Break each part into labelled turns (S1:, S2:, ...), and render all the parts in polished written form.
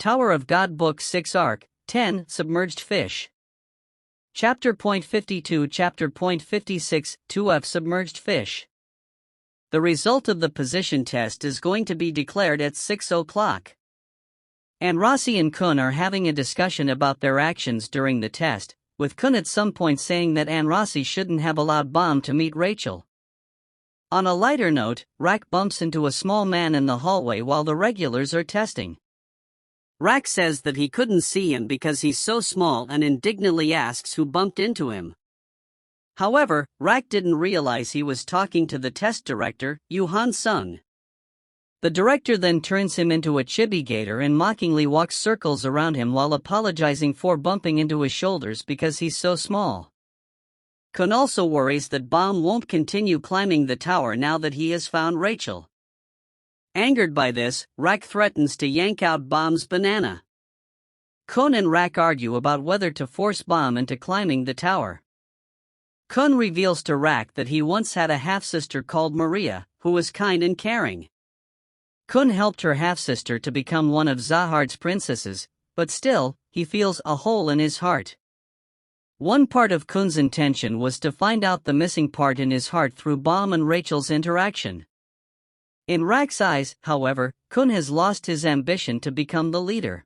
S1: Tower of God Book 6 Arc 10 Submerged Fish. Chapter Point 52 Chapter Point 56 2F Submerged Fish. The result of the position test is going to be declared at 6 o'clock. And Rossi and Kun are having a discussion about their actions during the test, with Kun at some point saying that Rossi shouldn't have allowed Bomb to meet Rachel. On a lighter note, Rack bumps into a small man in the hallway while the regulars are testing. Rack says that he couldn't see him because he's so small and indignantly asks who bumped into him. However, Rack didn't realize he was talking to the test director, Yuhan Sung. The director then turns him into a chibi gator and mockingly walks circles around him while apologizing for bumping into his shoulders because he's so small. Kun also worries that Bomb won't continue climbing the tower now that he has found Rachel. Angered by this, Rack threatens to yank out Bomb's banana. Kun and Rack argue about whether to force Bomb into climbing the tower. Kun reveals to Rack that he once had a half-sister called Maria, who was kind and caring. Kun helped her half-sister to become one of Zahard's princesses, but still, he feels a hole in his heart. One part of Kun's intention was to find out the missing part in his heart through Bomb and Rachel's interaction. In Rack's eyes, however, Kun has lost his ambition to become the leader.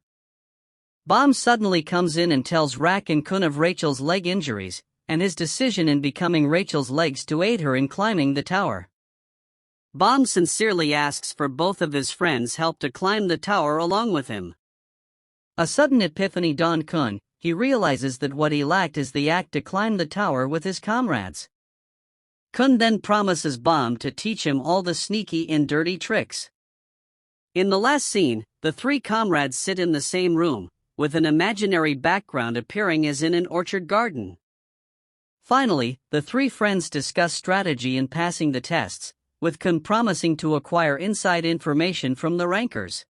S1: Bomb suddenly comes in and tells Rack and Kun of Rachel's leg injuries, and his decision in becoming Rachel's legs to aid her in climbing the tower. Bomb sincerely asks for both of his friends' help to climb the tower along with him. A sudden epiphany dawned Kun. He realizes that what he lacked is the act to climb the tower with his comrades. Kun then promises Bomb to teach him all the sneaky and dirty tricks. In the last scene, the three comrades sit in the same room, with an imaginary background appearing as in an orchard garden. Finally, the three friends discuss strategy in passing the tests, with Kun promising to acquire inside information from the rankers.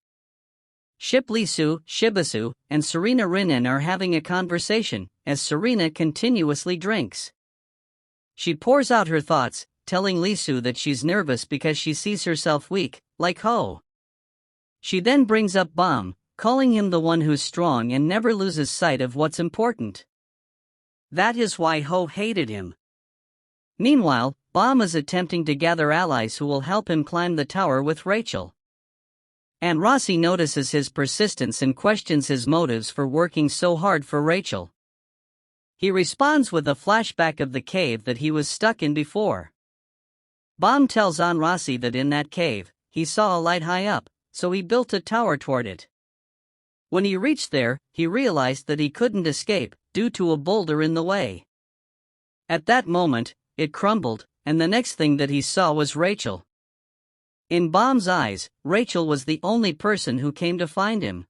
S1: Ship Lisu, Shibasu, and Serena Rinen are having a conversation, as Serena continuously drinks. She pours out her thoughts, telling Lisu that she's nervous because she sees herself weak, like Ho. She then brings up Bomb, calling him the one who's strong and never loses sight of what's important. That is why Ho hated him. Meanwhile, Bomb is attempting to gather allies who will help him climb the tower with Rachel. And Rossi notices his persistence and questions his motives for working so hard for Rachel. He responds with a flashback of the cave that he was stuck in before. Bomb tells Rossi that in that cave, he saw a light high up, so he built a tower toward it. When he reached there, he realized that he couldn't escape, due to a boulder in the way. At that moment, it crumbled, and the next thing that he saw was Rachel. In Bomb's eyes, Rachel was the only person who came to find him.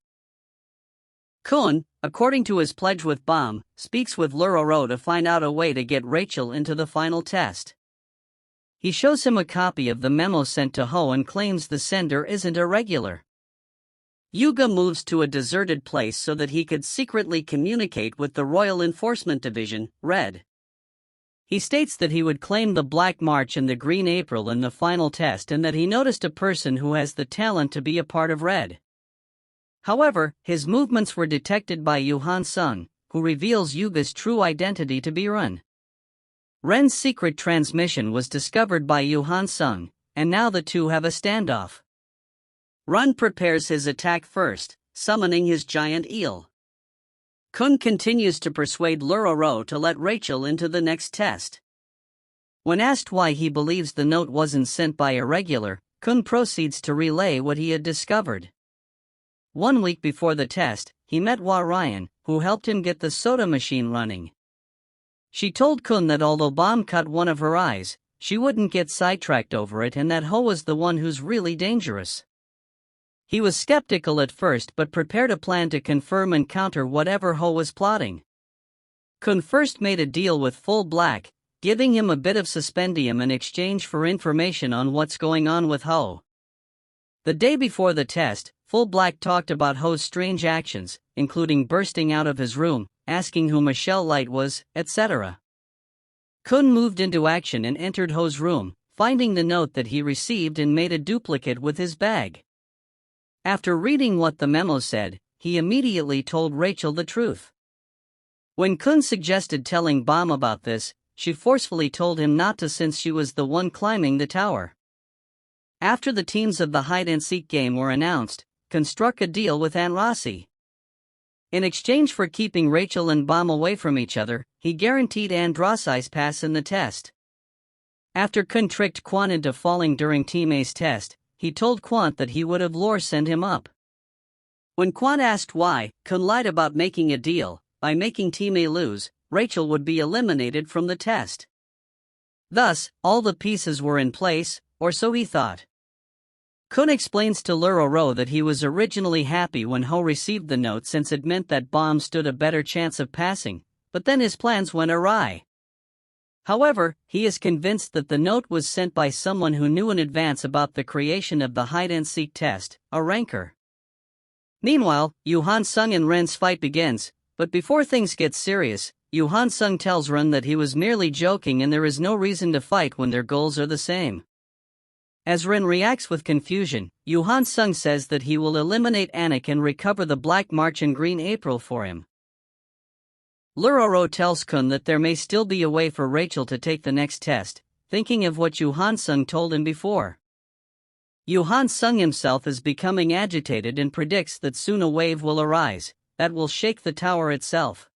S1: Kun, according to his pledge with Bomb, speaks with Luroro to find out a way to get Rachel into the final test. He shows him a copy of the memo sent to Ho and claims the sender isn't a regular. Yuga moves to a deserted place so that he could secretly communicate with the Royal Enforcement Division, Red. He states that he would claim the Black March and the Green April in the final test and that he noticed a person who has the talent to be a part of Red. However, his movements were detected by Yuhan Sung, who reveals Yuga's true identity to be Ren. Ren's secret transmission was discovered by Yuhan Sung, and now the two have a standoff. Ren prepares his attack first, summoning his giant eel. Kun continues to persuade Luroro to let Rachel into the next test. When asked why he believes the note wasn't sent by a regular, Kun proceeds to relay what he had discovered. 1 week before the test, he met Wa Ryan, who helped him get the soda machine running. She told Kun that although Bomb cut one of her eyes, she wouldn't get sidetracked over it and that Ho was the one who's really dangerous. He was skeptical at first but prepared a plan to confirm and counter whatever Ho was plotting. Kun first made a deal with Full Black, giving him a bit of suspendium in exchange for information on what's going on with Ho. The day before the test, Full Black talked about Ho's strange actions, including bursting out of his room, asking who Michelle Light was, etc. Kun moved into action and entered Ho's room, finding the note that he received and made a duplicate with his bag. After reading what the memo said, he immediately told Rachel the truth. When Kun suggested telling Bam about this, she forcefully told him not to since she was the one climbing the tower. After the teams of the hide-and-seek game were announced, Kun struck a deal with Aunt Rossi. In exchange for keeping Rachel and Bam away from each other, he guaranteed Aunt Rossi's pass in the test. After Kun tricked Quan into falling during Team A's test, he told Quant that he would have Lore send him up. When Quant asked why, Kun lied about making a deal. By making Team A lose, Rachel would be eliminated from the test. Thus, all the pieces were in place, or so he thought. Kun explains to Luro that he was originally happy when Ho received the note since it meant that Bam stood a better chance of passing, but then his plans went awry. However, he is convinced that the note was sent by someone who knew in advance about the creation of the hide-and-seek test, a ranker. Meanwhile, Yu Han-sung and Ren's fight begins, but before things get serious, Yu Han-sung tells Ren that he was merely joking and there is no reason to fight when their goals are the same. As Ren reacts with confusion, Yu Han-sung says that he will eliminate Anik and recover the Black March and Green April for him. Luro tells Kun that there may still be a way for Rachel to take the next test, thinking of what Yu Han-sung told him before. Yu Han-sung himself is becoming agitated and predicts that soon a wave will arise that will shake the tower itself.